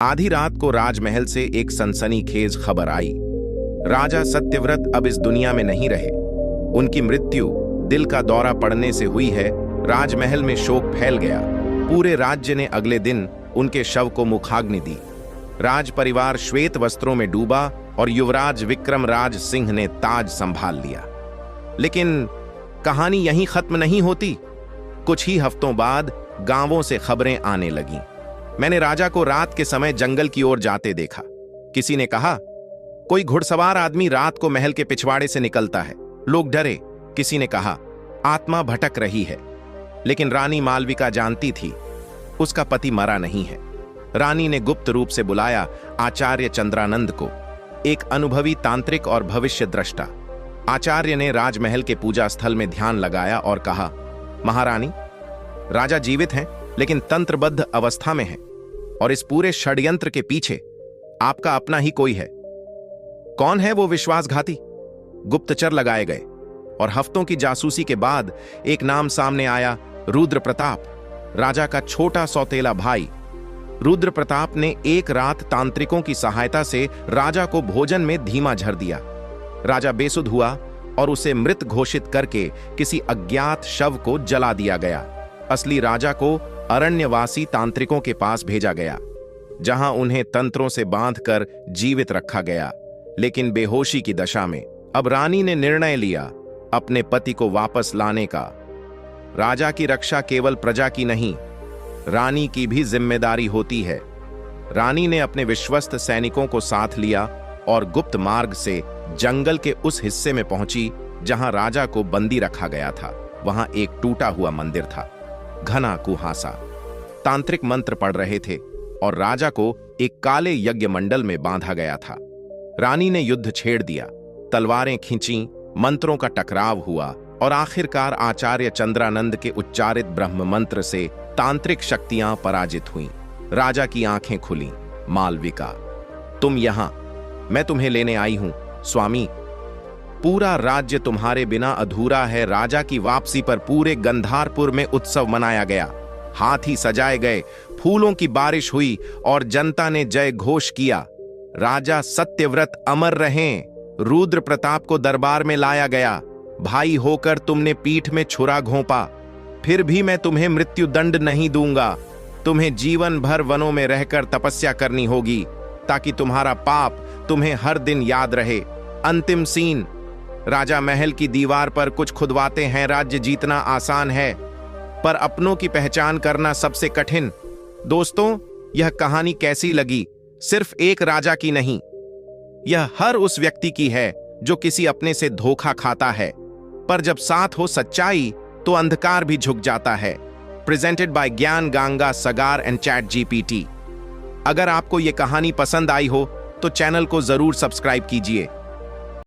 आधी रात को राजमहल से एक सनसनीखेज खबर आई। राजा सत्यव्रत अब इस दुनिया में नहीं रहे। उनकी मृत्यु दिल का दौरा पड़ने से हुई है। राजमहल में शोक फैल गया। पूरे राज्य ने अगले दिन उनके शव को मुखाग्नि दी। राज परिवार श्वेत वस्त्रों में डूबा और युवराज विक्रमराज सिंह ने ताज संभाल लिया। लेकिन कहानी यहीं खत्म नहीं होती। कुछ ही हफ्तों बाद गांवों से खबरें आने लगीं। मैंने राजा को रात के समय जंगल की ओर जाते देखा। किसी ने कहा, कोई घुड़सवार आदमी रात को महल के पिछवाड़े से निकलता है। लोग डरे। किसी ने कहा, आत्मा भटक रही है। लेकिन रानी मालविका जानती थी, उसका पति मरा नहीं है। रानी ने गुप्त रूप से बुलाया आचार्य चंद्रानंद को, एक अनुभवी तांत्रिक और भविष्य दृष्टा। आचार्य ने राजमहल के पूजा स्थल में ध्यान लगाया और कहा, महारानी, राजा जीवित हैं लेकिन तंत्रबद्ध अवस्था में हैं, और इस पूरे षड्यंत्र के पीछे आपका अपना ही कोई है। कौन है वो विश्वासघाती? गुप्तचर लगाए गए और हफ्तों की जासूसी के बाद एक नाम सामने आया, रुद्र प्रताप, राजा का छोटा सौतेला भाई। रुद्र प्रताप ने एक रात तांत्रिकों की सहायता से राजा को भोजन में धीमा झर दिया। राजा बेसुध हुआ और उसे मृत घोषित करके किसी अज्ञात शव को जला दिया गया। असली राजा को अरण्यवासी तांत्रिकों के पास भेजा गया, जहां उन्हें तंत्रों से बांधकर जीवित रखा गया, लेकिन बेहोशी की दशा में। अब रानी ने निर्णय लिया अपने पति को वापस लाने का। राजा की रक्षा केवल प्रजा की नहीं, रानी की भी जिम्मेदारी होती है। रानी ने अपने विश्वस्त सैनिकों को साथ लिया और गुप्त मार्ग से जंगल के उस हिस्से में पहुंची जहां राजा को बंदी रखा गया था। वहां एक टूटा हुआ मंदिर था, घना कुहासा। तांत्रिक मंत्र पढ़ रहे थे और राजा को एक काले यज्ञ मंडल में बांधा गया था। रानी ने युद्ध छेड़ दिया, तलवारें खींची, मंत्रों का टकराव हुआ और आखिरकार आचार्य चंद्रानंद के उच्चारित ब्रह्म मंत्र से तांत्रिक शक्तियां पराजित हुईं। राजा की आंखें खुलीं। मालविका, तुम यहां, मैं तुम्हें लेने आई हूं। स्वामी, पूरा राज्य तुम्हारे बिना अधूरा है। राजा की वापसी पर पूरे गंधारपुर में उत्सव मनाया गया। हाथी सजाए गए, फूलों की बारिश हुई और जनता ने जय घोष किया। राजा सत्यव्रत अमर रहें। रुद्र प्रताप को दरबार में लाया गया। भाई होकर तुमने पीठ में छुरा घोंपा, फिर भी मैं तुम्हें मृत्यु दंड नहीं दूंगा। तुम्हें जीवन भर वनों में रहकर तपस्या करनी होगी, ताकि तुम्हारा पाप तुम्हें हर दिन याद रहे। अंतिम सीन, राजा महल की दीवार पर कुछ खुदवाते हैं। राज्य जीतना आसान है, पर अपनों की पहचान करना सबसे कठिन। दोस्तों, यह कहानी कैसी लगी? सिर्फ एक राजा की नहीं, यह हर उस व्यक्ति की है जो किसी अपने से धोखा खाता है, पर जब साथ हो सच्चाई तो अंधकार भी झुक जाता है। प्रेजेंटेड बाय ज्ञान गंगा सगार एंड चैट जीपीटी। अगर आपको यह कहानी पसंद आई हो तो चैनल को जरूर सब्सक्राइब कीजिए